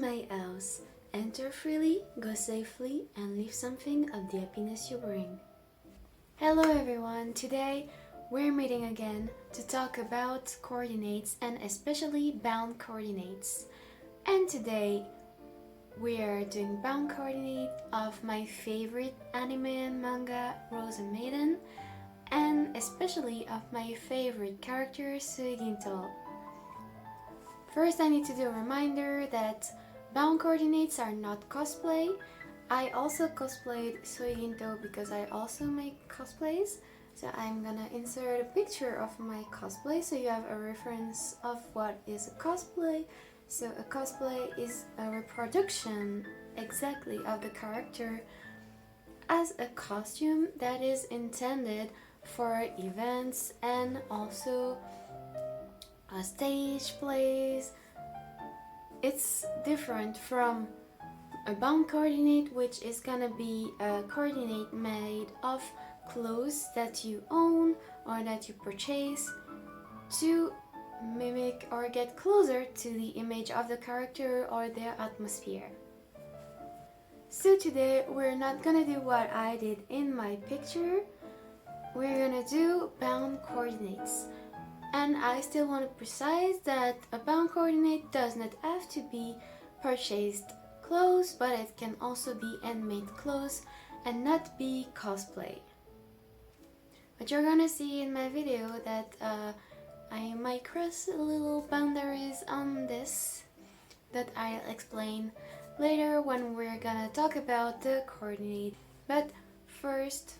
my house. Enter freely, go safely, and leave something of the happiness you bring. Hello everyone, today we're meeting again to talk about coordinates and especially bound coordinates. And today we are doing bound coordinate of my favorite anime and manga, Rozen Maiden, and especially of my favorite character, Suigintou. First, I need to do a reminder that bound coordinates are not cosplay. I also cosplayed Suigintou because I also make cosplays. So I'm gonna insert a picture of my cosplay so you have a reference of what is a cosplay. So a cosplay is a reproduction exactly of the character as a costume that is intended for events and also stage plays. It's different from a bound coordinate, which is gonna be a coordinate made of clothes that you own or that you purchase to mimic or get closer to the image of the character or their atmosphere. So today we're not gonna do what I did in my picture, we're gonna do bound coordinates. And I still want to precise that a bound coordinate does not have to be purchased clothes, but it can also be handmade clothes and not be cosplay. But you're gonna see in my video that I might cross a little boundaries on this that I'll explain later when we're gonna talk about the coordinate. But first,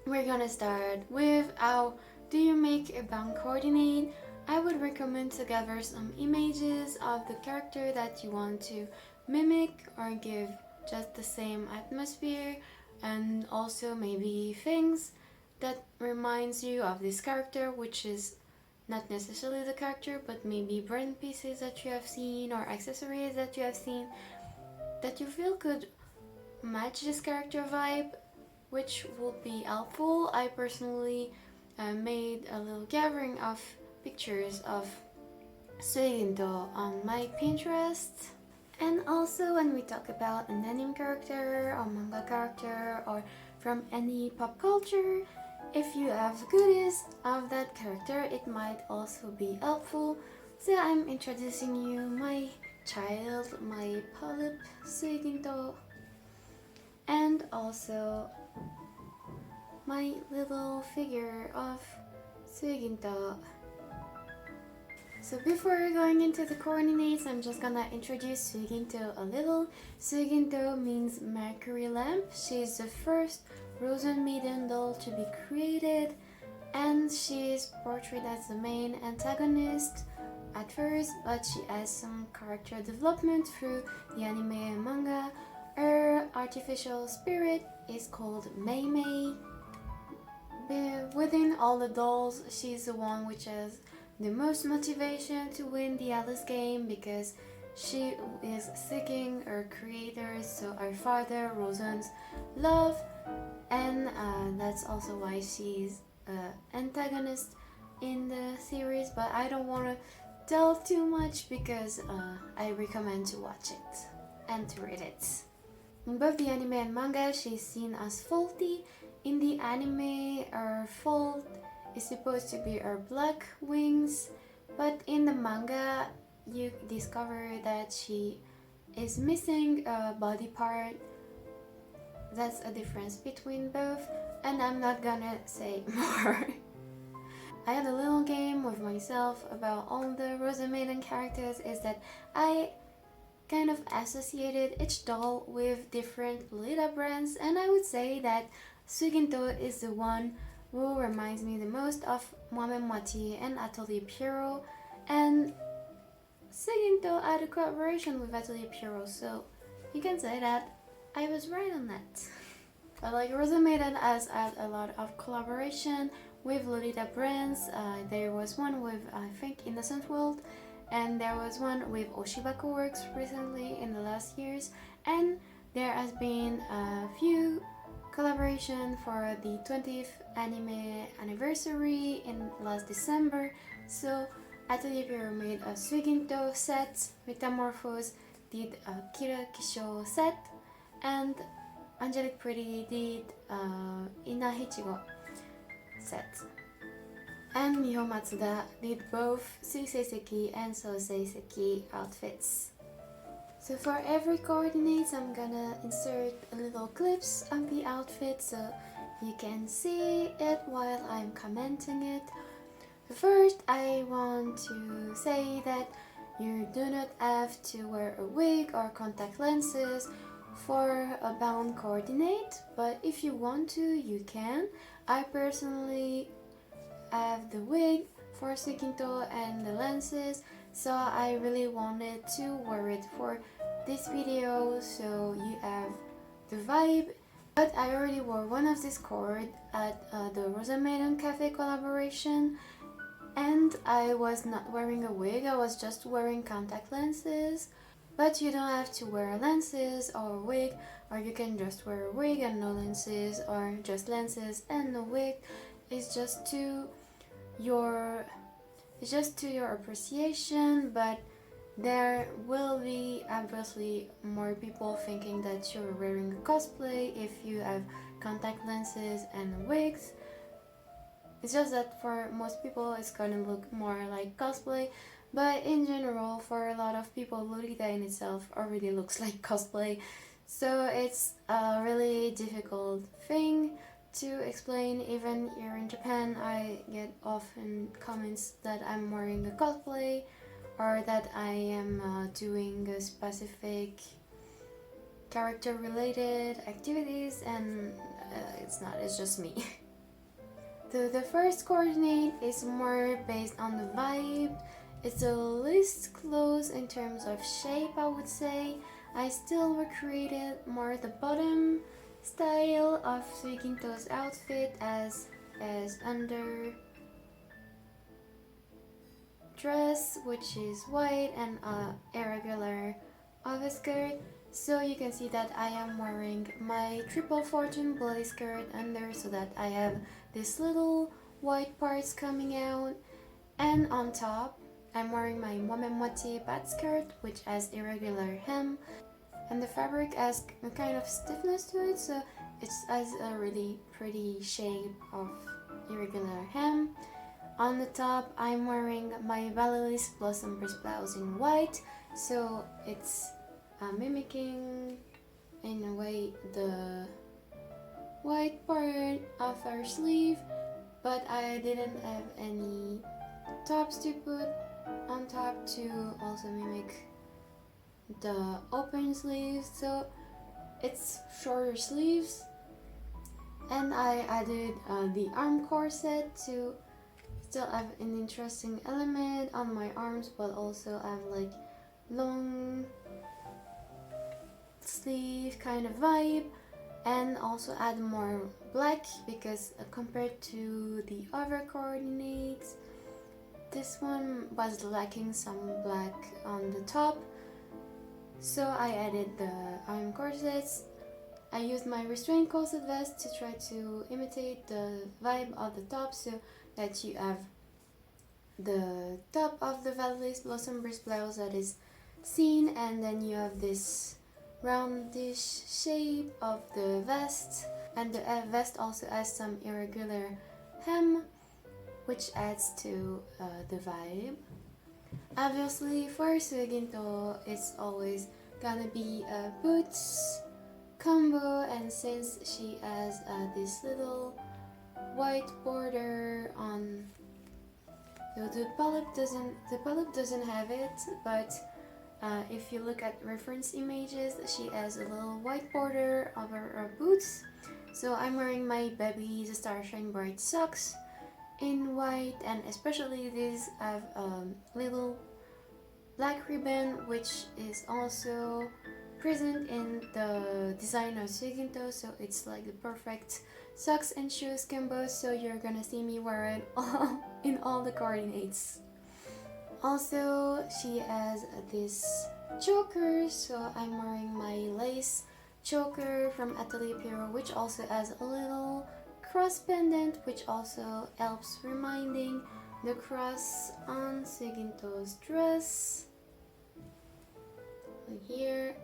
we're gonna start with how do you make a bound coordinate. I would recommend to gather some images of the character that you want to mimic or give just the same atmosphere, and also maybe things that reminds you of this character, which is not necessarily the character, but maybe brand pieces that you have seen or accessories that you have seen that you feel could match this character vibe, which will be helpful. I personally made a little gathering of pictures of Suigintou on my Pinterest. And also when we talk about an anime character or manga character or from any pop culture, if you have goodies of that character, it might also be helpful. So I'm introducing you my child, my polyp Suigintou, and also my little figure of Suigintou. So before going into the coordinates, I'm just gonna introduce Suigintou a little. Suigintou means Mercury lamp. She's the first Rozen Maiden doll to be created, and she is portrayed as the main antagonist at first, but she has some character development through the anime and manga. Her artificial spirit is called Mayla. Within all the dolls, she's the one which has the most motivation to win the Alice game because she is seeking her creators, so her father, Rozen's love, and that's also why she's an antagonist in the series, but I don't want to tell too much because I recommend to watch it and to read it. In both the anime and manga, she's seen as faulty. In the anime, her fault is supposed to be her black wings, but in the manga, you discover that she is missing a body part. That's a difference between both, and I'm not gonna say more. I had a little game with myself about all the Rozen Maiden characters, is that I kind of associated each doll with different Lolita brands, and I would say that Suigintou is the one who reminds me the most of Moi-même Moitié and Atelier Pierrot, and Suigintou had a collaboration with Atelier Pierrot, so you can say that I was right on that. But like Rozen Maiden has had a lot of collaboration with Lolita brands. There was one with I think Innocent World, and there was one with Oshibako Works recently in the last years, and there has been a few collaboration for the 20th anime anniversary in last December. So Atelier Pierrot made a Suigintou set, Metamorphose, did a Kira Kisho set, and Angelic Pretty did Ina Hichigo set. And Miho Matsuda did both Sui Seiseki and So Seiseki outfits. So for every coordinates, I'm gonna insert a little clips of the outfit so you can see it while I'm commenting it. First, I want to say that you do not have to wear a wig or contact lenses for a bound coordinate, but if you want to, you can. I personally have the wig for Suigintou and the lenses, so I really wanted to wear it for this video so you have the vibe. But I already wore one of this cord at the Rozen Maiden cafe collaboration, and I was not wearing a wig, I was just wearing contact lenses. But you don't have to wear lenses or a wig, or you can just wear a wig and no lenses, or just lenses and no wig. It's just to your appreciation, but there will be obviously more people thinking that you're wearing a cosplay if you have contact lenses and wigs. It's just that for most people it's gonna look more like cosplay, but in general for a lot of people Lolita in itself already looks like cosplay, so it's a really difficult thing to explain. Even here in Japan I get often comments that I'm wearing a cosplay or that I am doing a specific character related activities, and it's just me. The first coordinate is more based on the vibe. It's the least close in terms of shape, I would say. I still recreated more the bottom style of Suigintou's outfit as under dress, which is white, and a irregular overskirt. So you can see that I am wearing my triple fortune bloody skirt under, so that I have these little white parts coming out, and on top I'm wearing my momemochi bat skirt, which has irregular hem, and the fabric has a kind of stiffness to it, so it has a really pretty shape of irregular hem. On the top I'm wearing my Vallee blossom burst blouse in white, so it's mimicking in a way the white part of our sleeve, but I didn't have any tops to put on top to also mimic the open sleeves, so it's shorter sleeves. And I added the arm corset to still have an interesting element on my arms, but also have like long sleeve kind of vibe, and also add more black because compared to the other coordinates, this one was lacking some black on the top, so I added the arm corsets. I used my restrained corset vest to try to imitate the vibe of the top, so that you have the top of the Vallee blossom burst blouse that is seen, and then you have this roundish shape of the vest, and the vest also has some irregular hem, which adds to the vibe. Obviously for Suigintou it's always gonna be a boots combo, and since she has this little white border on the polyp doesn't have it, but if you look at reference images, she has a little white border over her boots. So I'm wearing my Baby the Starshine Bright socks in white, and especially these have a little black ribbon, which is also present in the design of Suigintou, so it's like the perfect socks and shoes combo, so you're gonna see me wear it all in all the coordinates. Also, she has this choker, so I'm wearing my lace choker from Atelier Pierrot, which also has a little cross pendant, which also helps reminding the cross on Suigintou's dress. here,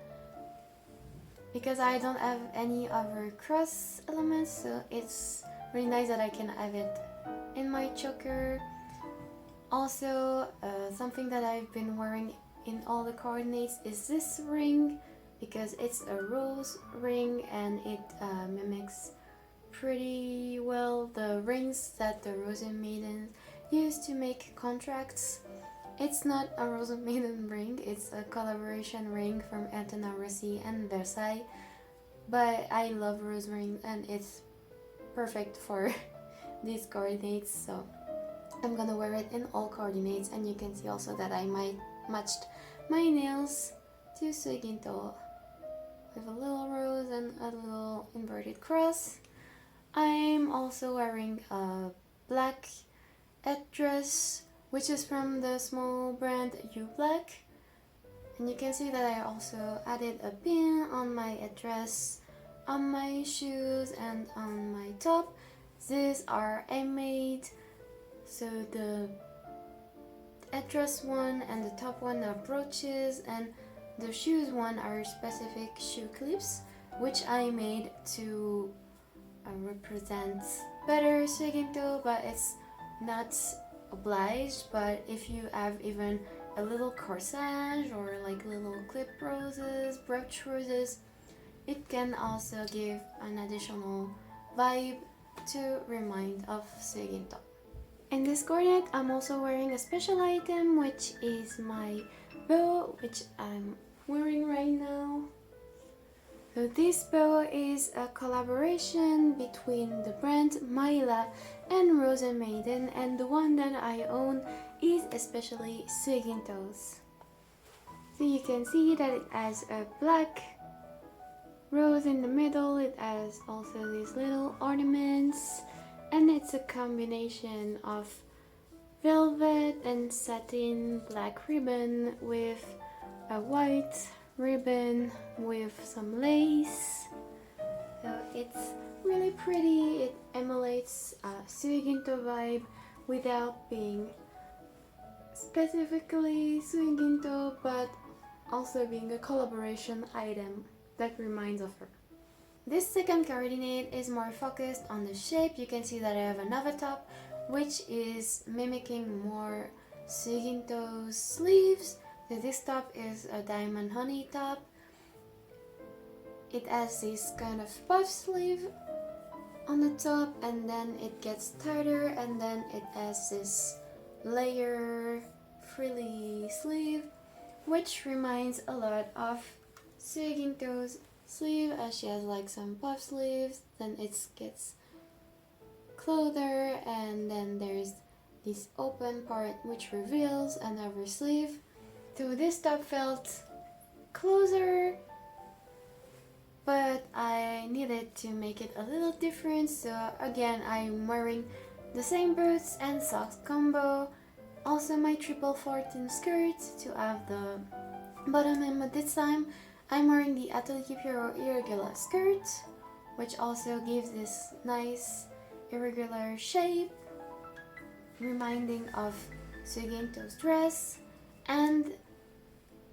because I don't have any other cross elements, so it's really nice that I can have it in my choker. Also, something that I've been wearing in all the coordinates is this ring, because it's a rose ring and it mimics pretty well the rings that the Rozen Maiden used to make contracts. It's not a Rozen Maiden ring, it's a collaboration ring from Eternot and Versailles, but I love rose ring and it's perfect for these coordinates, so I'm gonna wear it in all coordinates. And you can see also that I matched my nails to Suigintou with a little rose and a little inverted cross. I'm also wearing a black headdress, which is from the small brand U Black, and you can see that I also added a pin on my headdress, on my shoes and on my top. These are Handmade, so the headdress one and the top one are brooches, and the shoes one are specific shoe clips, which I made to represent better Suigintou, but it's not obliged. But if you have even a little corsage or like little clip roses, brooch roses, it can also give an additional vibe to remind of Suigintou. In this coordinate, I'm also wearing a special item, which is my bow, which I'm wearing right now. So this bow is a collaboration between the brand Mayla and Rozen Maiden, and the one that I own is especially Suigintou's. So you can see that it has a black rose in the middle, it has also these little ornaments, and it's a combination of velvet and satin black ribbon with a white ribbon with some lace. So it's really pretty, it emulates a Suigintou vibe without being specifically Suigintou, but also being a collaboration item that reminds of her. This second coordinate is more focused on the shape. You can see that I have another top which is mimicking more Suigintou's sleeves. So this top is a diamond honey top. It has this kind of puff sleeve on the top, and then it gets tighter, and then it has this layer frilly sleeve, which reminds a lot of Suigintou's sleeve, as she has like some puff sleeves, then it gets closer, and then there's this open part which reveals another sleeve. So this top felt closer, but I needed to make it a little different, so again I'm wearing the same boots and socks combo, also my triple 14 skirt to have the bottom hem, but this time I'm wearing the Atelier Pierrot irregular skirt, which also gives this nice irregular shape, reminding of Suigintou's dress. And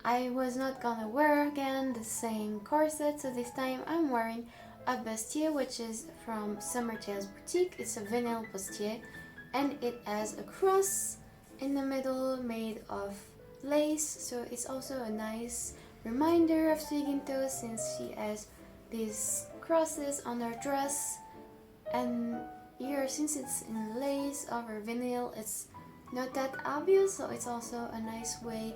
I was not gonna wear again the same corset, so this time I'm wearing a bustier, which is from Summertale's boutique. It's a vinyl bustier, and it has a cross in the middle made of lace, so it's also a nice reminder of Suigintou, since she has these crosses on her dress, and here, since it's in lace over vinyl, it's not that obvious, so it's also a nice way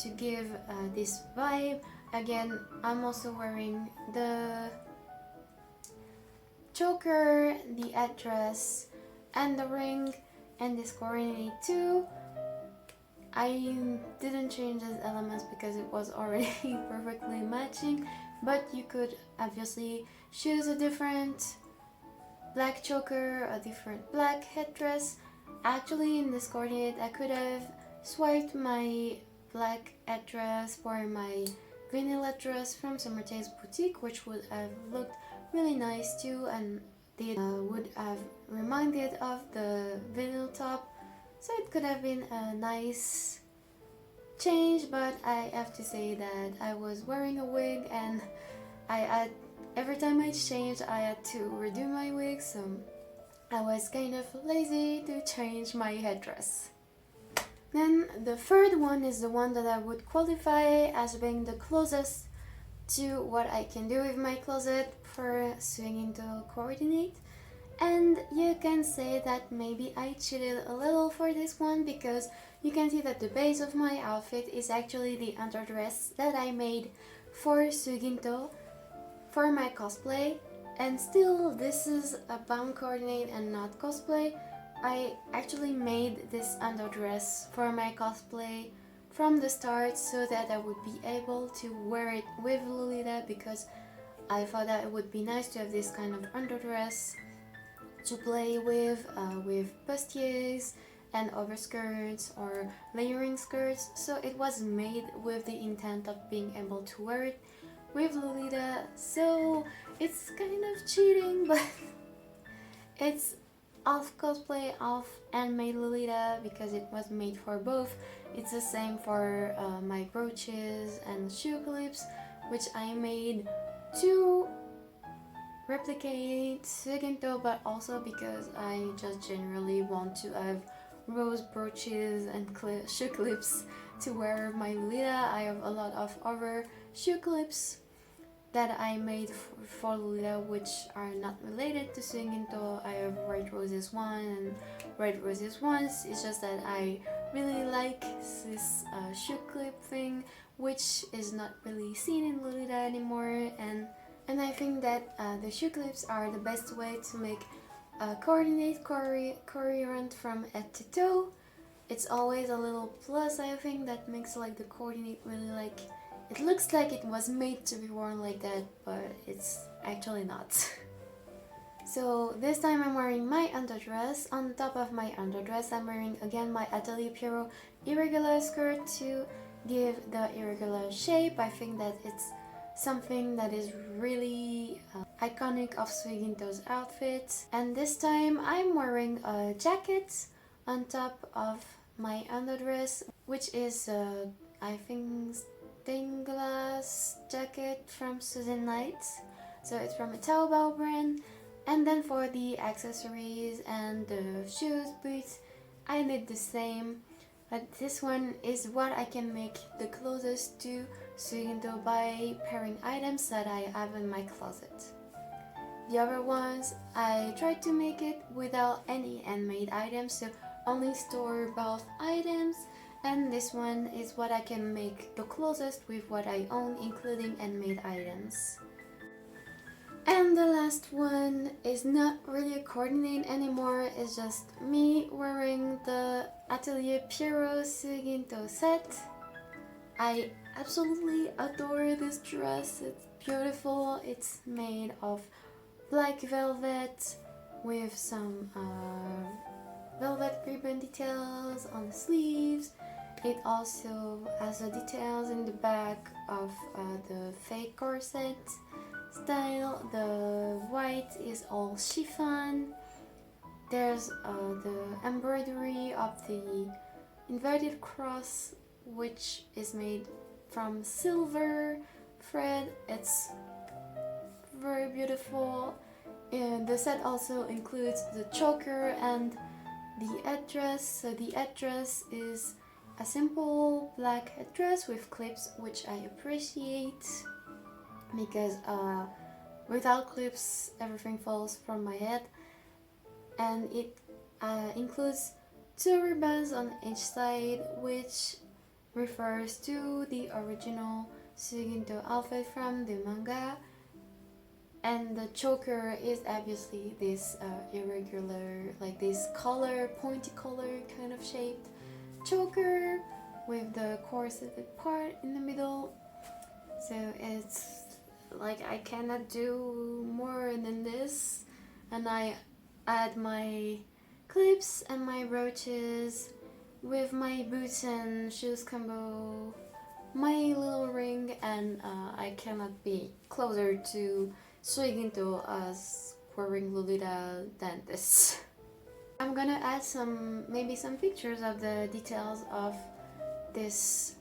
to give this vibe. Again, I'm also wearing the choker, the headdress, and the ring, and this coordinate too. I didn't change these elements because it was already perfectly matching, but you could obviously choose a different black choker, a different black headdress. Actually, in this coordinate, I could have swiped my black headdress for my vinyl headdress from Summertale's boutique, which would have looked really nice too, and they would have reminded of the vinyl top, so it could have been a nice change, but I have to say that I was wearing a wig and every time I changed I had to redo my wig, so I was kind of lazy to change my headdress. Then the third one is the one that I would qualify as being the closest to what I can do with my closet for Suigintou coordinate. And you can say that maybe I cheated a little for this one, because you can see that the base of my outfit is actually the underdress that I made for Suigintou for my cosplay. And still, this is a bound coordinate and not cosplay. I actually made this underdress for my cosplay from the start so that I would be able to wear it with Lolita, because I thought that it would be nice to have this kind of underdress to play with bustiers and overskirts or layering skirts. So it was made with the intent of being able to wear it with Lolita. So it's kind of cheating, but it's half cosplay, half handmade Lolita, because it was made for both. It's the same for my brooches and shoe clips, which I made to replicate Suigintou, but also because I just generally want to have rose brooches and shoe clips to wear my Lolita. I have a lot of other shoe clips that I made for Lolita which are not related to Suigintou. I have Red Roses 1 and Red Roses 1. It's just that I really like this shoe clip thing, which is not really seen in Lolita anymore, and I think that the shoe clips are the best way to make a coordinate coherent from head to toe. It's always a little plus, I think, that makes like the coordinate really like, it looks like it was made to be worn like that, but it's actually not. So this time I'm wearing my underdress. On top of my underdress I'm wearing again my Atelier Pierrot irregular skirt to give the irregular shape. I think that it's something that is really iconic of Suigintou's outfit. And this time I'm wearing a jacket on top of my underdress, which is I think stained glass jacket from Suigintou. So it's from a Taobao brand. And then for the accessories and the shoes, boots, I did the same. But this one is what I can make the closest to Suigintou by pairing items that I have in my closet. The other ones, I tried to make it without any handmade items, so only store-bought items. And this one is what I can make the closest with what I own, including handmade items. And the last one is not really a coordinate anymore, it's just me wearing the Atelier Pierrot Suigintou set. I absolutely adore this dress, it's beautiful. It's made of black velvet with some velvet ribbon details on the sleeves. It also has the details in the back of the fake corset style. The white is all chiffon. There's the embroidery of the inverted cross, which is made from silver thread. It's very beautiful. And the set also includes the choker and the headdress. So the headdress is a simple black headdress with clips, which I appreciate, because without clips everything falls from my head. And it includes 2 ribbons on each side, which refers to the original Suigintou outfit from the manga. And the choker is obviously this irregular, like this collar, pointy collar kind of shaped choker with the corseted part in the middle. So it's like I cannot do more than this. And I add my clips and my brooches with my boots and shoes combo, my little ring, and I cannot be closer to Suigintou as wearing Lolita than this. I'm gonna add maybe some pictures of the details of this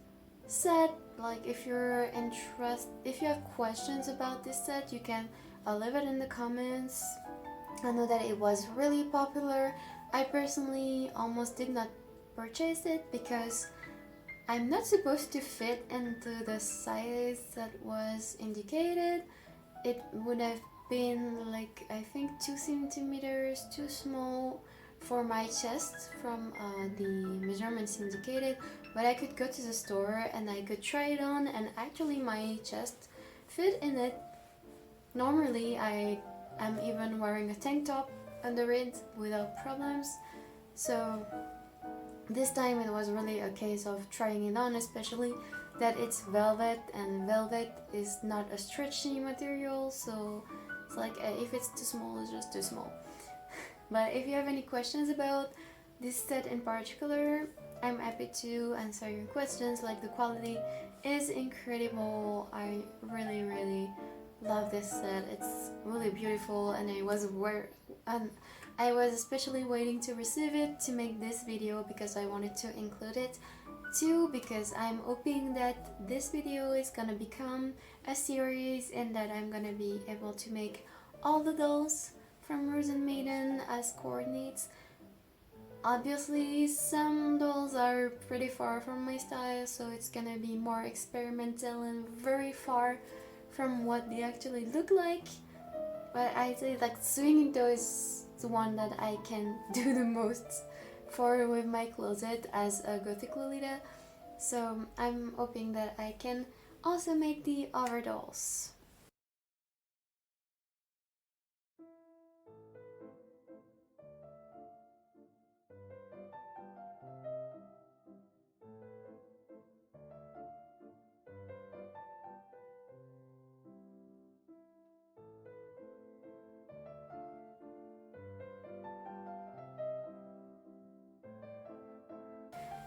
set. Like if you're interested, if you have questions about this set, you can leave it in the comments. I know that it was really popular. I personally almost did not purchase it because I'm not supposed to fit into the size that was indicated. It would have been like, I think, 2 centimeters too small for my chest from the measurements indicated, but I could go to the store and I could try it on, and actually my chest fit in it. Normally I'm even wearing a tank top under it without problems, so this time it was really a case of trying it on, especially that it's velvet, and velvet is not a stretchy material, so it's like if it's too small, it's just too small. But if you have any questions about this set in particular, I'm happy to answer your questions. Like, the quality is incredible. I really love this set. It's really beautiful, and I was especially waiting to receive it to make this video because I wanted to include it too, because I'm hoping that this video is gonna become a series and that I'm gonna be able to make all the dolls from Rozen Maiden as coordinates. Obviously some dolls are pretty far from my style, so it's gonna be more experimental and very far from what they actually look like. But I say like Suigintou is the one that I can do the most for with my closet as a gothic Lolita. So I'm hoping that I can also make the other dolls.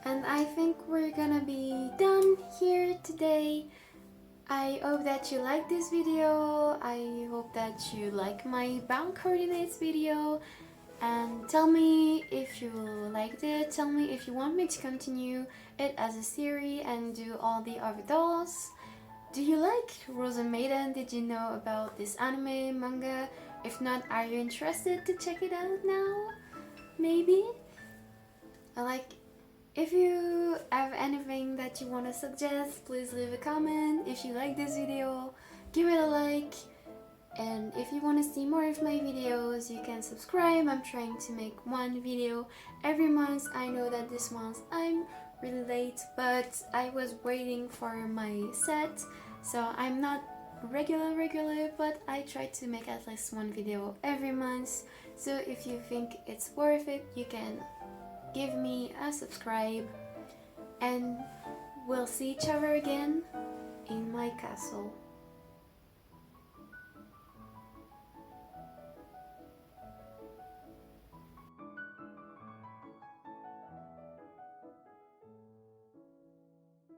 And I think we're gonna be done here today. I hope that you like this video. I hope that you like my bound coordinates video, and tell me if you liked it. Tell me if you want me to continue it as a series and do all the other dolls. Do you like Rozen Maiden? Did you know about this anime manga? If not, are you interested to check it out now? Maybe? If you have anything that you want to suggest, please leave a comment. If you like this video, give it a like. And if you want to see more of my videos, you can subscribe. I'm trying to make one video every month. I know that this month I'm really late, but I was waiting for my set, so I'm not regular, but I try to make at least one video every month. So if you think it's worth it, you can give me a subscribe, and we'll see each other again in my castle.